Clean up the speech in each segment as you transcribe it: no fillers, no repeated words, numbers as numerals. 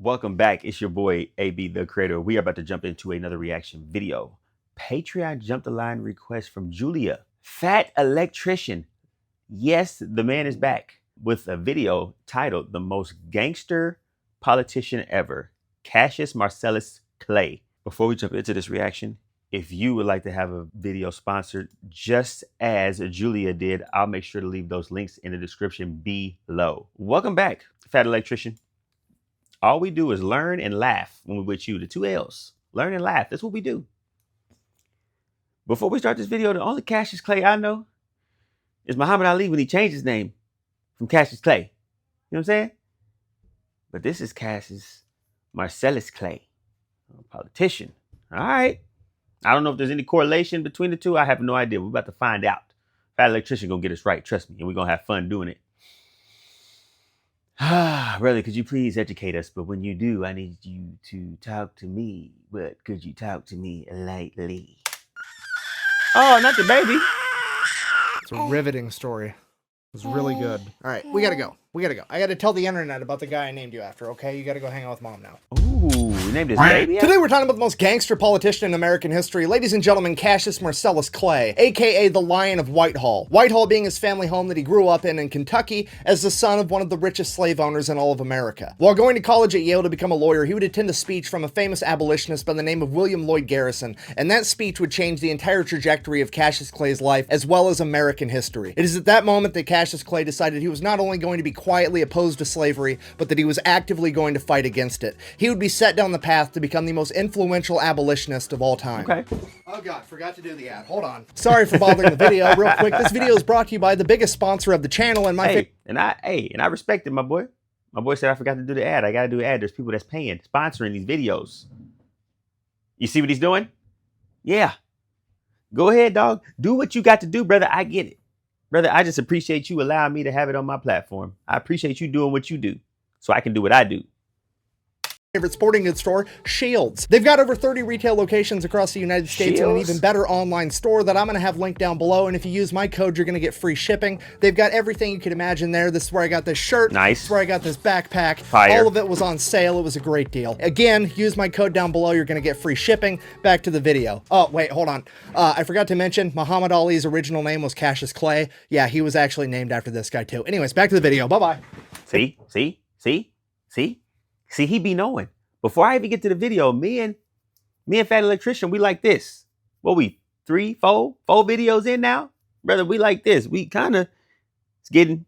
Welcome back. It's your boy, AB the Creator. We are about to jump into another reaction video. Patreon Jump the Line request from Julia. Fat Electrician. Yes, the man is back with a video titled The Most Gangster Politician Ever, Cassius Marcellus Clay. Before we jump into this reaction, if you would like to have a video sponsored just as Julia did, I'll make sure to leave those links in the description below. Welcome back, Fat Electrician. All we do is learn and laugh when we're with you. The two L's. Learn and laugh. That's what we do. Before we start this video, the only Cassius Clay I know is Muhammad Ali when he changed his name from Cassius Clay. You know what I'm saying? But this is Cassius Marcellus Clay, a politician. All right. I don't know if there's any correlation between the two. I have no idea. We're about to find out. Fat Electrician gonna get us right. Trust me. And we're gonna have fun doing it. Brother, could you please educate us? But when you do, I need you to talk to me. But could you talk to me lightly? Oh, not the baby. It's a riveting story. It was really good. All right, we gotta go. I gotta tell the internet about the guy I named you after, okay? You gotta go hang out with mom now. Ooh, you named his baby? Today we're talking about the most gangster politician in American history. Ladies and gentlemen, Cassius Marcellus Clay, aka the Lion of Whitehall. Whitehall being his family home that he grew up in Kentucky as the son of one of the richest slave owners in all of America. While going to college at Yale to become a lawyer, he would attend a speech from a famous abolitionist by the name of William Lloyd Garrison, and that speech would change the entire trajectory of Cassius Clay's life as well as American history. It is at that moment that Cassius Clay decided he was not only going to be quietly opposed to slavery, but that he was actively going to fight against it. He would be set down the path to become the most influential abolitionist of all time. Okay. Oh God, forgot to do the ad. Hold on. Sorry for bothering the video. Real quick, this video is brought to you by the biggest sponsor of the channel and my and I respect it, my boy. My boy said I forgot to do the ad. I gotta do the ad. There's people that's paying, sponsoring these videos. You see what he's doing? Yeah. Go ahead, dog. Do what you got to do, brother. I get it. Brother, I just appreciate you allowing me to have it on my platform. I appreciate you doing what you do so I can do what I do. Favorite sporting goods store, Shields. They've got over 30 retail locations across the United States and an even better online store that I'm going to have linked down below. And if you use my code, you're going to get free shipping. They've got everything you could imagine there. This is where I got this shirt. Nice. This is where I got this backpack. Fire. All of it was on sale. It was a great deal. Again, use my code down below. You're going to get free shipping. Back to the video. Oh, wait, hold on. I forgot to mention Muhammad Ali's original name was Cassius Clay. Yeah, he was actually named after this guy too. Anyways, back to the video. Bye-bye. See, he be knowing. Before I even get to the video, me and Fat Electrician, we like this. What we, 3, 4 videos in now? Brother, we like this. We kind of, it's getting,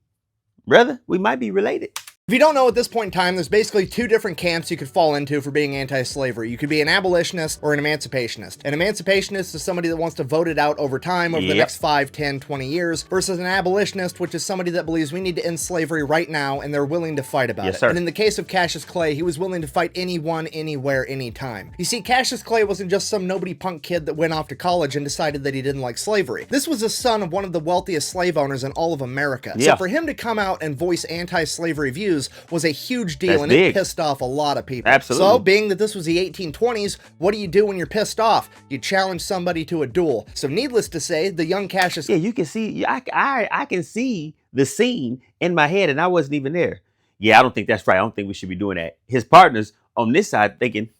brother, we might be related. If you don't know, at this point in time, there's basically two different camps you could fall into for being anti-slavery. You could be an abolitionist or an emancipationist. An emancipationist is somebody that wants to vote it out over time, over the next 5, 10, 20 years, versus an abolitionist, which is somebody that believes we need to end slavery right now, and they're willing to fight about it. Sir. And in the case of Cassius Clay, he was willing to fight anyone, anywhere, anytime. You see, Cassius Clay wasn't just some nobody punk kid that went off to college and decided that he didn't like slavery. This was the son of one of the wealthiest slave owners in all of America. So for him to come out and voice anti-slavery views was a huge deal, and it pissed off a lot of people. Absolutely. So, being that this was the 1820s, what do you do when you're pissed off? You challenge somebody to a duel. So, needless to say, the young Cassius... Yeah, you can see, I can see the scene in my head, and I wasn't even there. Yeah, I don't think that's right. I don't think we should be doing that. His partners on this side thinking,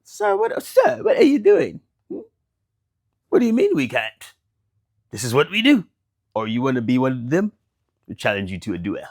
Sir, what are you doing? What do you mean we can't? This is what we do. Or you want to be one of them? We challenge you to a duel.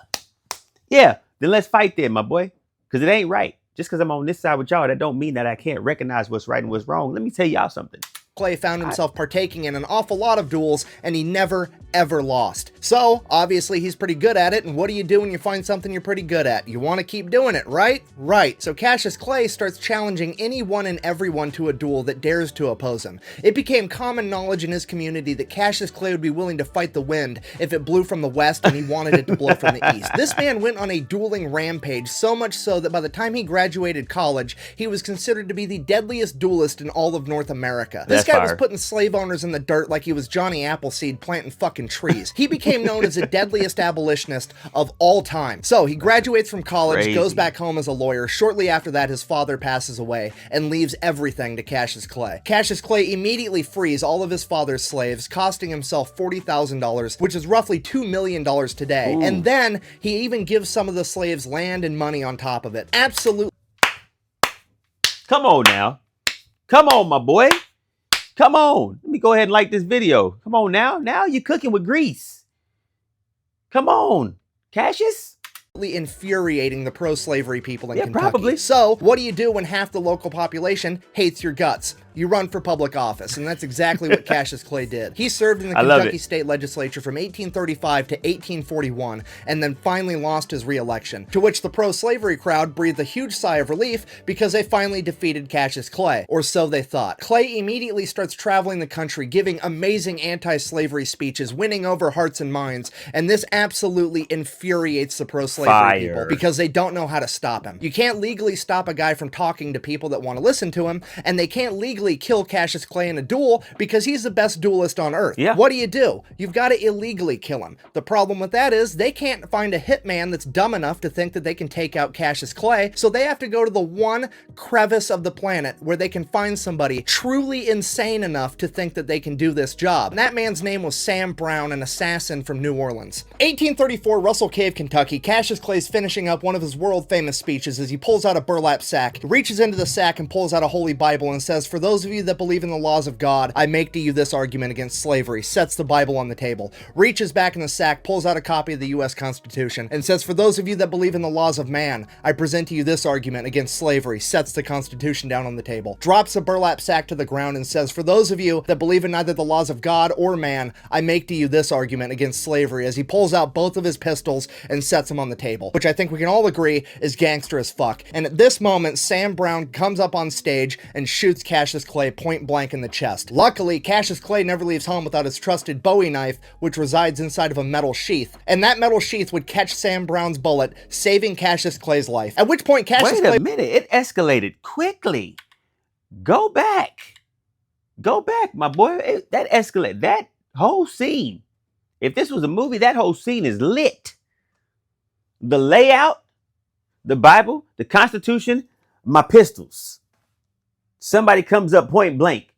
Yeah, then let's fight then, my boy, because it ain't right. Just because I'm on this side with y'all, that don't mean that I can't recognize what's right and what's wrong. Let me tell y'all something. Clay found himself partaking in an awful lot of duels, and he never, ever lost. So, obviously, he's pretty good at it, and what do you do when you find something you're pretty good at? You want to keep doing it, right? Right. So Cassius Clay starts challenging anyone and everyone to a duel that dares to oppose him. It became common knowledge in his community that Cassius Clay would be willing to fight the wind if it blew from the west and he wanted it to blow from the east. This man went on a dueling rampage, so much so that by the time he graduated college, he was considered to be the deadliest duelist in all of North America. This guy was putting slave owners in the dirt like he was Johnny Appleseed planting fucking fucking trees. He became known as the deadliest abolitionist of all time. So he graduates from college, Crazy. goes back home as a lawyer. Shortly after that, his father passes away and leaves everything to Cassius Clay. Cassius Clay immediately frees all of his father's slaves, costing himself $40,000, which is roughly $2 million today. Ooh. And then he even gives some of the slaves land and money on top of it. Absolutely. Come on now. Come on, my boy. Come on. Let me go ahead and like this video. Come on now. Now you're cooking with grease. Come on. Cassius? Infuriating the pro-slavery people in Kentucky. Probably. So, what do you do when half the local population hates your guts? You run for public office, and that's exactly what Cassius Clay did. He served in the Kentucky State Legislature from 1835 to 1841, and then finally lost his re-election, to which the pro-slavery crowd breathed a huge sigh of relief because they finally defeated Cassius Clay, or so they thought. Clay immediately starts traveling the country, giving amazing anti-slavery speeches, winning over hearts and minds, and this absolutely infuriates the pro-slavery people because they don't know how to stop him. You can't legally stop a guy from talking to people that want to listen to him, and they can't legally kill Cassius Clay in a duel because he's the best duelist on earth. Yeah. What do? You've got to illegally kill him. The problem with that is they can't find a hitman that's dumb enough to think that they can take out Cassius Clay, so they have to go to the one crevice of the planet where they can find somebody truly insane enough to think that they can do this job. And that man's name was Sam Brown, an assassin from New Orleans. 1834, Russell Cave, Kentucky. Cassius Clay's finishing up one of his world-famous speeches as he pulls out a burlap sack, reaches into the sack and pulls out a holy Bible and says, "For those of you that believe in the laws of God, I make to you this argument against slavery," sets the Bible on the table, reaches back in the sack, pulls out a copy of the U.S. Constitution, and says, "For those of you that believe in the laws of man, I present to you this argument against slavery," sets the Constitution down on the table, drops a burlap sack to the ground and says, "For those of you that believe in neither the laws of God or man, I make to you this argument against slavery," as he pulls out both of his pistols and sets them on the table, which I think we can all agree is gangster as fuck. And at this moment, Sam Brown comes up on stage and shoots Cassius Clay point blank in the chest. Luckily, Cassius Clay never leaves home without his trusted Bowie knife, which resides inside of a metal sheath. And that metal sheath would catch Sam Brown's bullet, saving Cassius Clay's life. At which point, Cassius Clay... Wait a minute. It escalated quickly. Go back. Go back, my boy. That escalated. That whole scene. If this was a movie, that whole scene is lit. The layout, the Bible, the Constitution, my pistols. Somebody comes up point blank.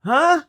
Huh?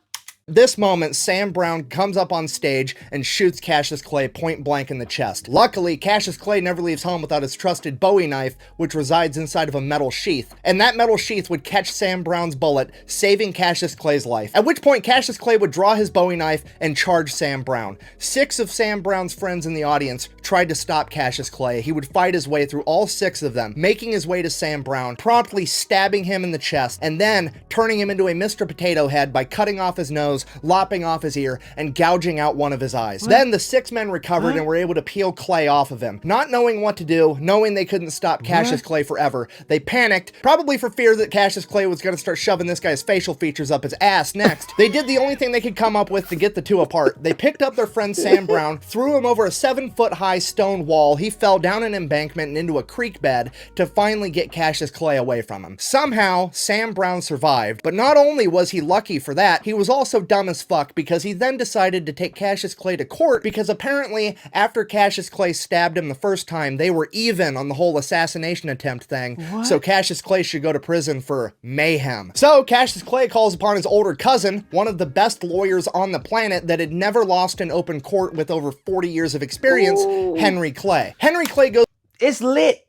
This moment, Sam Brown comes up on stage and shoots Cassius Clay point blank in the chest. Luckily, Cassius Clay never leaves home without his trusted Bowie knife, which resides inside of a metal sheath. And that metal sheath would catch Sam Brown's bullet, saving Cassius Clay's life. At which point, Cassius Clay would draw his Bowie knife and charge Sam Brown. 6 of Sam Brown's friends in the audience tried to stop Cassius Clay. He would fight his way through all 6 of them, making his way to Sam Brown, promptly stabbing him in the chest, and then turning him into a Mr. Potato Head by cutting off his nose, lopping off his ear, and gouging out one of his eyes. What? Then the 6 men recovered and were able to peel Clay off of him. Not knowing what to do, knowing they couldn't stop Cassius Clay forever, they panicked, probably for fear that Cassius Clay was going to start shoving this guy's facial features up his ass next. They did the only thing they could come up with to get the two apart. They picked up their friend Sam Brown, threw him over a 7-foot-high stone wall. He fell down an embankment and into a creek bed to finally get Cassius Clay away from him. Somehow, Sam Brown survived, but not only was he lucky for that, he was also dumb as fuck because he then decided to take Cassius Clay to court because apparently after Cassius Clay stabbed him the first time, they were even on the whole assassination attempt thing. What? So Cassius Clay should go to prison for mayhem. So Cassius Clay calls upon his older cousin, one of the best lawyers on the planet that had never lost in open court with over 40 years of experience, Henry Clay. Henry Clay goes, "It's lit.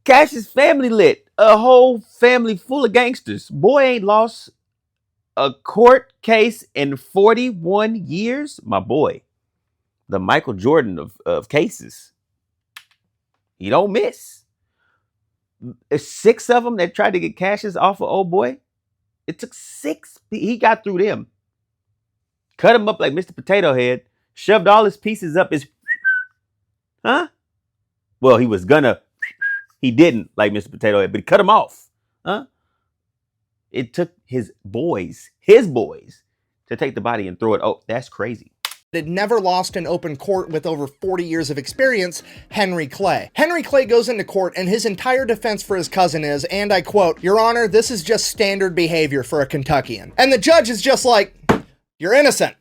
Cassius' family lit. A whole family full of gangsters. Boy ain't lost a court case in 41 years. My boy, the Michael Jordan of cases. He don't miss. It's 6 of them that tried to get Cassius off of old boy. It took 6. He got through them. Cut him up like Mr. Potato Head. Shoved all his pieces up his... Huh? Well, he was gonna... He didn't like Mr. Potato Head, but he cut him off. Huh? It took his boys, to take the body and throw it. Oh, that's crazy. Had never lost in open court with over 40 years of experience, Henry Clay. Henry Clay goes into court and his entire defense for his cousin is, and I quote, "Your Honor, this is just standard behavior for a Kentuckian." And the judge is just like, "You're innocent."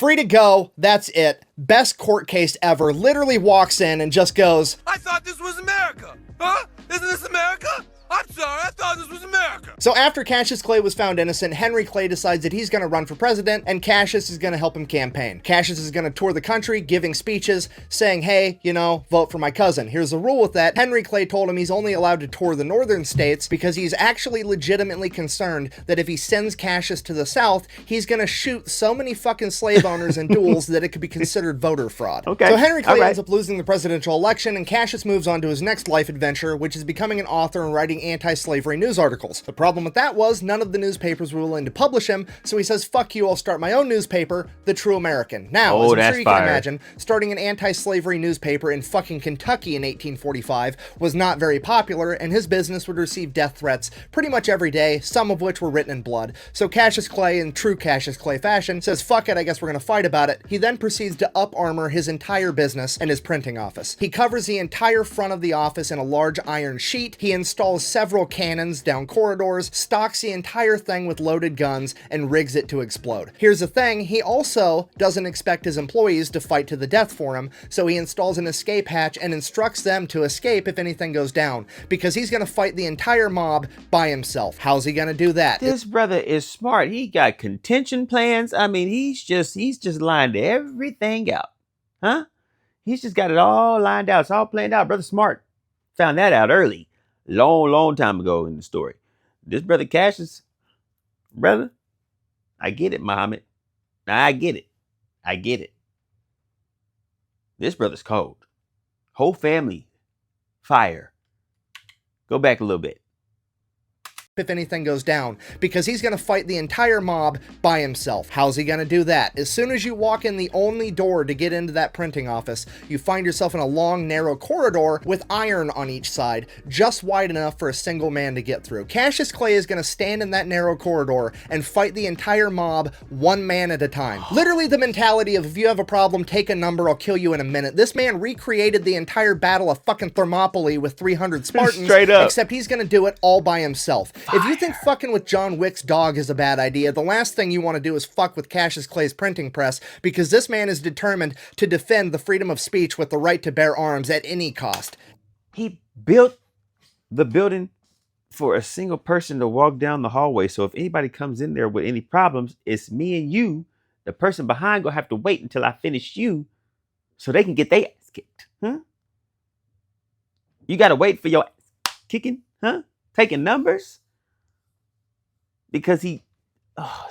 Free to go, that's it. Best court case ever. Literally walks in and just goes, I thought this was America. Huh? Isn't this America? I'm sorry, I thought this was America. So after Cassius Clay was found innocent, Henry Clay decides that he's going to run for president, and Cassius is going to help him campaign. Cassius is going to tour the country, giving speeches, saying, hey, you know, vote for my cousin. Here's the rule with that. Henry Clay told him he's only allowed to tour the northern states because he's actually legitimately concerned that if he sends Cassius to the south, he's going to shoot so many fucking slave owners in duels that it could be considered voter fraud. Okay. So Henry Clay All right. ends up losing the presidential election, and Cassius moves on to his next life adventure, which is becoming an author and writing anti-slavery news articles. The problem with that was none of the newspapers were willing to publish him, so he says, fuck you, I'll start my own newspaper, The True American. Now, as I'm sure you can imagine, starting an anti-slavery newspaper in fucking Kentucky in 1845 was not very popular, and his business would receive death threats pretty much every day, some of which were written in blood. So Cassius Clay, in true Cassius Clay fashion, says, fuck it, I guess we're gonna fight about it. He then proceeds to up-armor his entire business and his printing office. He covers the entire front of the office in a large iron sheet. He installs several cannons down corridors, stocks the entire thing with loaded guns, and rigs it to explode. Here's the thing, he also doesn't expect his employees to fight to the death for him, so he installs an escape hatch and instructs them to escape if anything goes down, because he's gonna fight the entire mob by himself. How's he gonna do that? This brother is smart. He got contention plans. I mean, he's just lined everything out. Huh? He's just got it all lined out. It's all planned out. Brother Smart found that out early. Long time ago in the story. This brother Cassius, brother, I get it, Muhammad. I get it. I get it. This brother's cold. Whole family, fire. Go back a little bit. If anything goes down, because he's going to fight the entire mob by himself. How's he going to do that? As soon as you walk in the only door to get into that printing office, you find yourself in a long, narrow corridor with iron on each side, just wide enough for a single man to get through. Cassius Clay is going to stand in that narrow corridor and fight the entire mob one man at a time. Literally the mentality of, if you have a problem, take a number, I'll kill you in a minute. This man recreated the entire Battle of fucking Thermopylae with 300 Spartans, straight up, except he's going to do it all by himself. If you think fucking with John Wick's dog is a bad idea, the last thing you want to do is fuck with Cassius Clay's printing press, because this man is determined to defend the freedom of speech with the right to bear arms at any cost. He built the building for a single person to walk down the hallway. So if anybody comes in there with any problems, it's me and you. The person behind gonna have to wait until I finish you so they can get their ass kicked. Huh? You gotta wait for your ass kicking, huh? Taking numbers? Because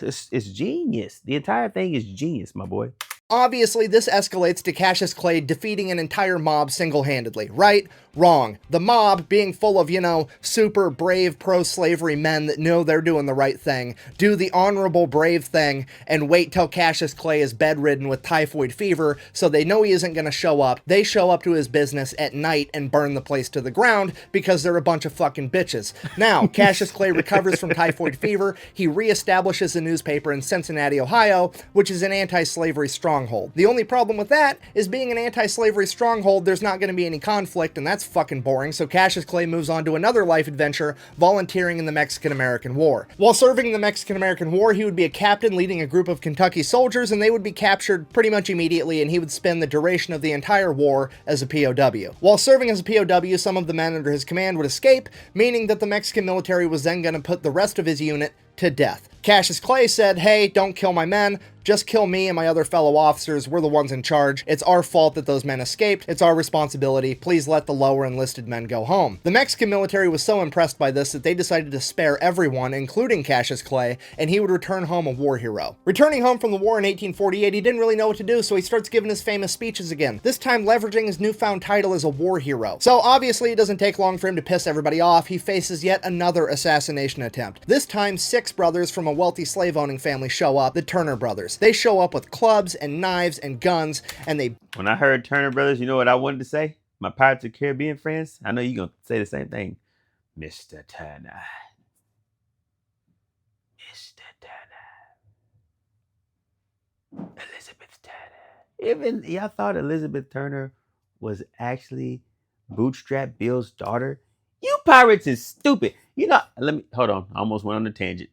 it's genius. The entire thing is genius, my boy. Obviously, this escalates to Cassius Clay defeating an entire mob single-handedly. Right? Wrong. The mob, being full of, you know, super brave pro-slavery men that know they're doing the right thing, do the honorable brave thing and wait till Cassius Clay is bedridden with typhoid fever, so they know he isn't going to show up. They show up to his business at night and burn the place to the ground because they're a bunch of fucking bitches. Now, Cassius Clay recovers from typhoid fever. He reestablishes a newspaper in Cincinnati, Ohio, which is an anti-slavery stronghold. The only problem with that is, being an anti-slavery stronghold, there's not going to be any conflict, and that's fucking boring, so Cassius Clay moves on to another life adventure, volunteering in the Mexican-American War. While serving in the Mexican-American War, he would be a captain leading a group of Kentucky soldiers, and they would be captured pretty much immediately, and he would spend the duration of the entire war as a POW. While serving as a POW, some of the men under his command would escape, meaning that the Mexican military was then going to put the rest of his unit to death. Cassius Clay said, hey, don't kill my men, just kill me and my other fellow officers. We're the ones in charge. It's our fault that those men escaped. It's our responsibility. Please let the lower enlisted men go home. The Mexican military was so impressed by this that they decided to spare everyone, including Cassius Clay, and he would return home a war hero. Returning home from the war in 1848, he didn't really know what to do, so he starts giving his famous speeches again, this time leveraging his newfound title as a war hero. So obviously it doesn't take long for him to piss everybody off. He faces yet another assassination attempt. This time, 6 brothers from a wealthy slave-owning family show up, the Turner brothers. They show up with clubs and knives and guns, and they... When I heard Turner brothers, you know what I wanted to say? My Pirates of the Caribbean friends, I know you're going to say the same thing. Mr. Turner. Mr. Turner. Elizabeth Turner. Even y'all thought Elizabeth Turner was actually Bootstrap Bill's daughter? You pirates is stupid. You know, hold on. I almost went on a tangent.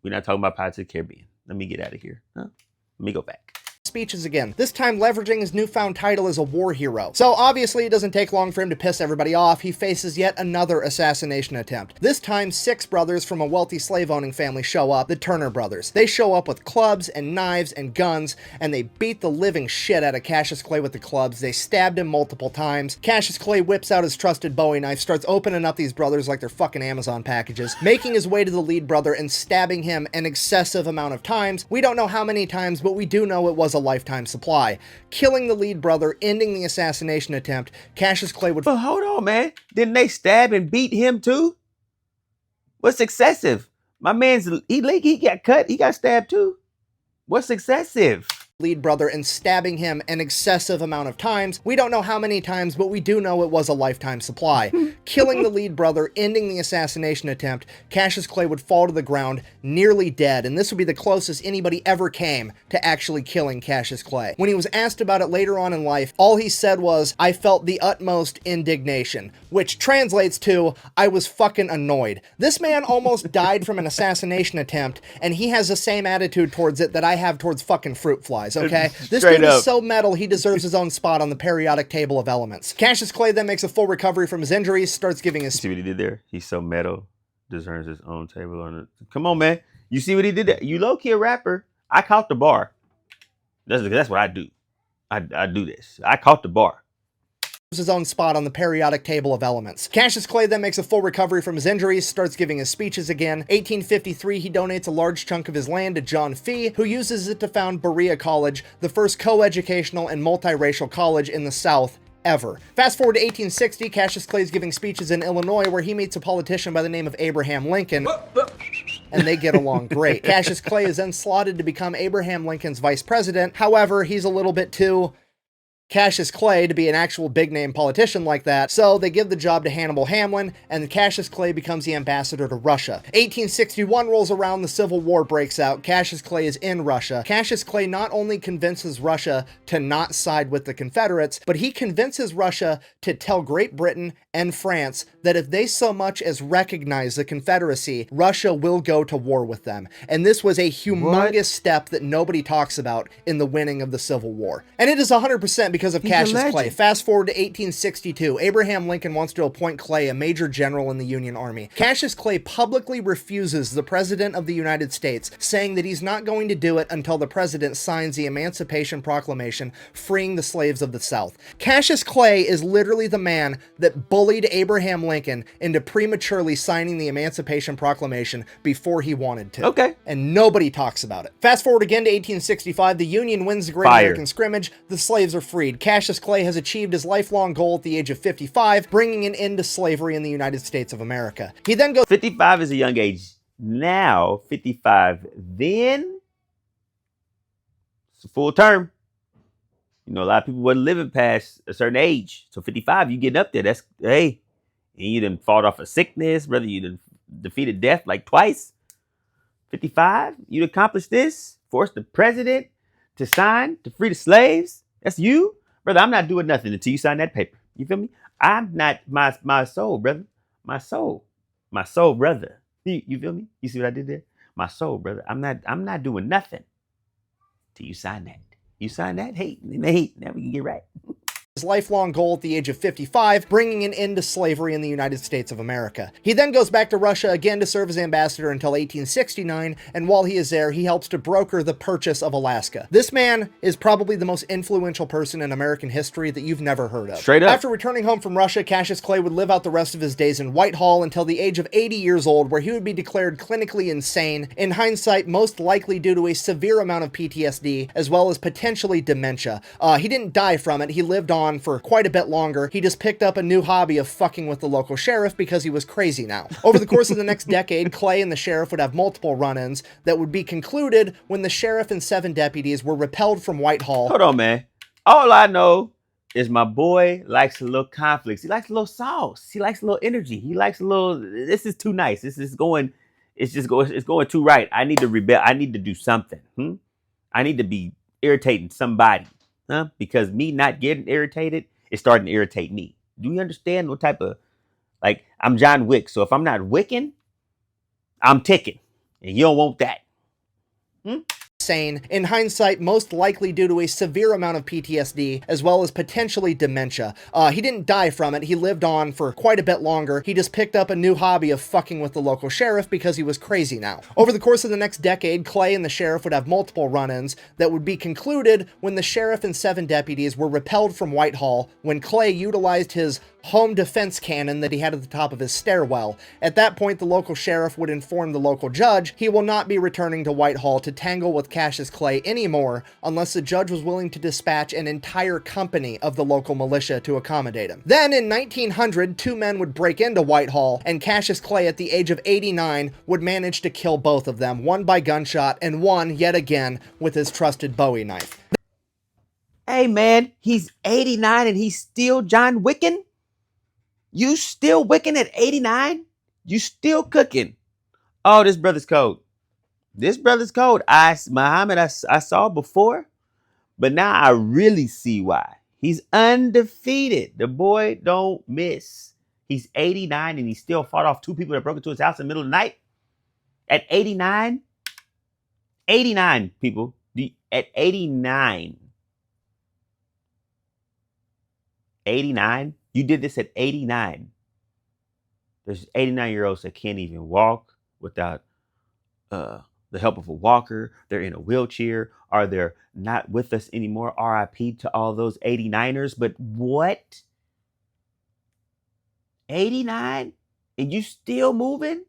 We're not talking about Pirates of the Caribbean. Let me get out of here. Huh? Let me go back. speeches again, this time leveraging his newfound title as a war hero. So obviously it doesn't take long for him to piss everybody off. He faces yet another assassination attempt. This time 6 brothers from a wealthy slave-owning family show up, the Turner brothers. They show up with clubs and knives and guns, and they beat the living shit out of Cassius Clay with the clubs. They stabbed him multiple times. Cassius Clay whips out his trusted Bowie knife, starts opening up these brothers like they're fucking Amazon packages, making his way to the lead brother and stabbing him an excessive amount of times. We don't know how many times, but we do know it was a lifetime supply. Killing the lead brother, ending the assassination attempt. Cassius Clay would... But hold on, man. Didn't they stab and beat him too? What's excessive? My man's, he got cut. He got stabbed too. What's excessive? Lead brother and stabbing him an excessive amount of times. We don't know how many times, but we do know it was a lifetime supply. Killing the lead brother, ending the assassination attempt. Cassius Clay would fall to the ground, nearly dead, and this would be the closest anybody ever came to actually killing Cassius Clay. When he was asked about it later on in life, all he said was, "I felt the utmost indignation," which translates to, "I was fucking annoyed." This man almost died from an assassination attempt, and he has the same attitude towards it that I have towards fucking fruit flies. Okay, this dude is so metal, he deserves his own spot on the periodic table of elements. Cassius Clay then makes a full recovery from his injuries, starts giving his... See what he did there? He's so metal, deserves his own table on it. Come on, man. You see what he did there? You low-key a rapper. I caught the bar. That's what I do. I do this. I caught the bar. His own spot on the periodic table of elements. Cassius Clay then makes a full recovery from his injuries, starts giving his speeches again. 1853, he donates a large chunk of his land to John Fee, who uses it to found Berea College, the first co-educational and multiracial college in the South ever. Fast forward to 1860, Cassius Clay is giving speeches in Illinois where he meets a politician by the name of Abraham Lincoln, and they get along great. Cassius Clay is then slotted to become Abraham Lincoln's vice president. However, he's a little bit too Cassius Clay to be an actual big-name politician like that, so they give the job to Hannibal Hamlin, and Cassius Clay becomes the ambassador to Russia. 1861 rolls around, the Civil War breaks out. Cassius Clay is in Russia. Cassius Clay not only convinces Russia to not side with the Confederates, but he convinces Russia to tell Great Britain and France that if they so much as recognize the Confederacy, Russia will go to war with them. And this was a humongous step that nobody talks about in the winning of the Civil War. And it is 100% because of Cassius Clay. Fast forward to 1862. Abraham Lincoln wants to appoint Clay a major general in the Union Army. Cassius Clay publicly refuses the President of the United States, saying that he's not going to do it until the President signs the Emancipation Proclamation freeing the slaves of the South. Cassius Clay is literally the man that bullied Abraham Lincoln into prematurely signing the Emancipation Proclamation before he wanted to. Okay. And nobody talks about it. Fast forward again to 1865. The Union wins the Great American Scrimmage. The slaves are freed. Cassius Clay has achieved his lifelong goal at the age of 55, bringing an end to slavery in the United States of America. He then goes... 55 is a young age. Now, 55 then, it's a full term. You know, a lot of people wasn't living past a certain age. So 55, you getting up there. That's, hey, and you done fought off a sickness, brother. You done defeated death like twice. 55, you accomplished this. Forced the president to sign to free the slaves. That's you. Brother, I'm not doing nothing until you sign that paper. You feel me? I'm not my soul, brother. My soul, brother. You feel me? You see what I did there? My soul, brother. I'm not doing nothing till you sign that. You sign that? Hey, now we can get right. His lifelong goal at the age of 55, bringing an end to slavery in the United States of America. He then goes back to Russia again to serve as ambassador until 1869, and while he is there, he helps to broker the purchase of Alaska. This man is probably the most influential person in American history that you've never heard of. Straight up. After returning home from Russia, Cassius Clay would live out the rest of his days in Whitehall until the age of 80 years old, where he would be declared clinically insane, in hindsight most likely due to a severe amount of PTSD, as well as potentially dementia. He didn't die from it, he lived on for quite a bit longer. He just picked up a new hobby of fucking with the local sheriff because he was crazy now. Over the course of the next decade, Clay and the sheriff would have multiple run-ins that would be concluded when the sheriff and 7 deputies were repelled from Whitehall. Hold on, man. All I know is my boy likes a little conflicts. He likes a little sauce. He likes a little energy. He likes a little, this is too nice. It's going too right. I need to rebel. I need to do something. I need to be irritating somebody. Because me not getting irritated is starting to irritate me. Do you understand what type of, like, I'm John Wick. So if I'm not wicking, I'm ticking. And you don't want that. insane, in hindsight most likely due to a severe amount of PTSD as well as potentially dementia. He didn't die from it, he lived on for quite a bit longer. He just picked up a new hobby of fucking with the local sheriff because he was crazy now. Over the course of the next decade, Clay and the sheriff would have multiple run-ins that would be concluded when the sheriff and 7 deputies were repelled from Whitehall when Clay utilized his home defense cannon that he had at the top of his stairwell. At that point, the local sheriff would inform the local judge he will not be returning to Whitehall to tangle with Cassius Clay anymore unless the judge was willing to dispatch an entire company of the local militia to accommodate him. Then in 1900, 2 men would break into Whitehall, and Cassius Clay at the age of 89 would manage to kill both of them, one by gunshot and one, yet again, with his trusted Bowie knife. Hey man, he's 89 and he's still John Wicking? You still wicking at 89? You still cooking? Oh, this brother's cold. This brother's cold. Muhammad, I saw before, but now I really see why. He's undefeated. The boy don't miss. He's 89 and he still fought off 2 people that broke into his house in the middle of the night. At 89? 89, people. At 89. 89? You did this at 89. There's 89-year-olds that can't even walk without the help of a walker. They're in a wheelchair, or they're not with us anymore. RIP to all those 89ers. But what? 89? And you still moving?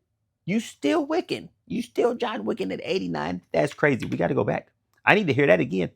You still wicking? You still John Wicking at 89? That's crazy. We got to go back. I need to hear that again.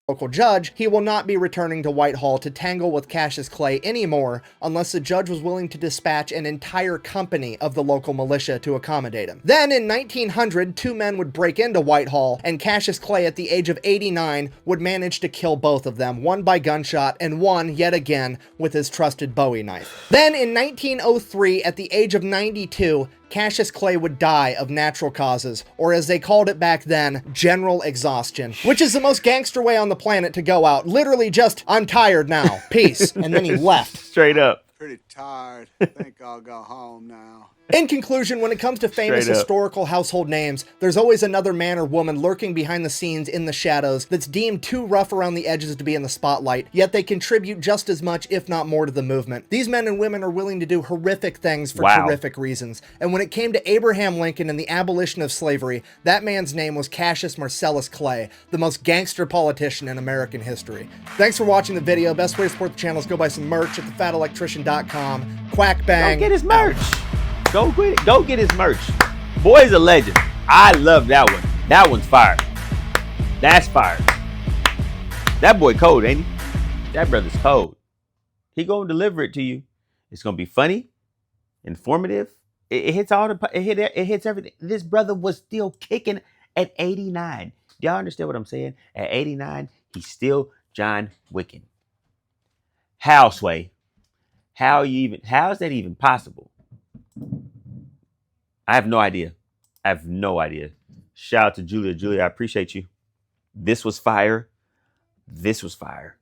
Local judge, he will not be returning to Whitehall to tangle with Cassius Clay anymore unless the judge was willing to dispatch an entire company of the local militia to accommodate him. Then in 1900, 2 men would break into Whitehall, and Cassius Clay at the age of 89 would manage to kill both of them, one by gunshot and one, yet again, with his trusted Bowie knife. Then in 1903, at the age of 92, Cassius Clay would die of natural causes, or as they called it back then, general exhaustion, which is the most gangster way on the planet to go out. Literally just, I'm tired now, peace, and then he left. Straight up. Pretty tired. Think I'll go home now. In conclusion, when it comes to famous historical household names, there's always another man or woman lurking behind the scenes in the shadows that's deemed too rough around the edges to be in the spotlight, yet they contribute just as much, if not more, to the movement. These men and women are willing to do horrific things for terrific reasons, and when it came to Abraham Lincoln and the abolition of slavery, that man's name was Cassius Marcellus Clay, the most gangster politician in American history. Thanks for watching the video. Best way to support the channel is go buy some merch at thefatelectrician.com. Quack bang. Go get his merch. Go get it. Go get his merch. Boy's a legend. I love that one. That one's fire. That's fire. That boy cold, ain't he? That brother's cold. He gonna deliver it to you. It's gonna be funny, informative. It hits all the. It hits everything. This brother was still kicking at 89. Y'all understand what I'm saying? At 89, he's still John Wicking. How, Sway? How is that even possible? I have no idea. I have no idea. Shout out to Julia. Julia, I appreciate you. This was fire. This was fire.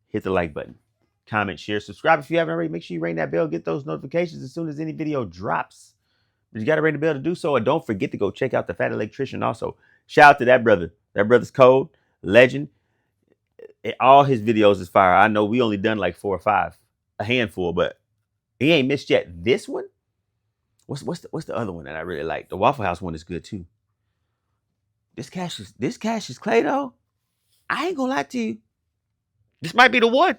Hit the like button. Comment, share, subscribe if you haven't already. Make sure you ring that bell. Get those notifications as soon as any video drops. But you got to ring the bell to do so. And don't forget to go check out the Fat Electrician also. Shout out to that brother. That brother's cold. Legend. All his videos is fire. I know we only done like 4 or 5. A handful, but he ain't missed yet. This one? What's the other one that I really like? The Waffle House one is good too. This Cassius Clay though, I ain't gonna lie to you. This might be the one.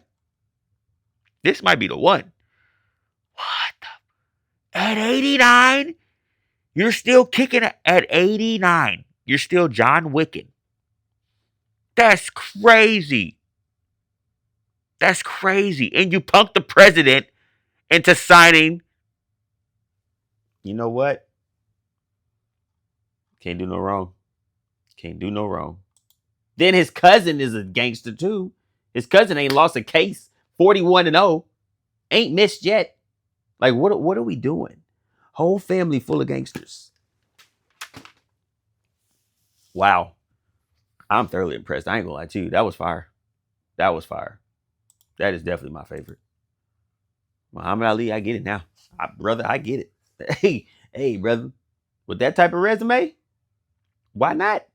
This might be the one. What the? At 89? You're still kicking at 89. You're still John Wicking. That's crazy. That's crazy. And you punked the president into signing. You know what? Can't do no wrong. Can't do no wrong. Then his cousin is a gangster too. His cousin ain't lost a case. 41-0. Ain't missed yet. Like, what are we doing? Whole family full of gangsters. Wow. I'm thoroughly impressed. I ain't gonna lie to you. That was fire. That was fire. That is definitely my favorite. Muhammad Ali, I get it now. Brother, I get it. Hey, brother. With that type of resume, why not?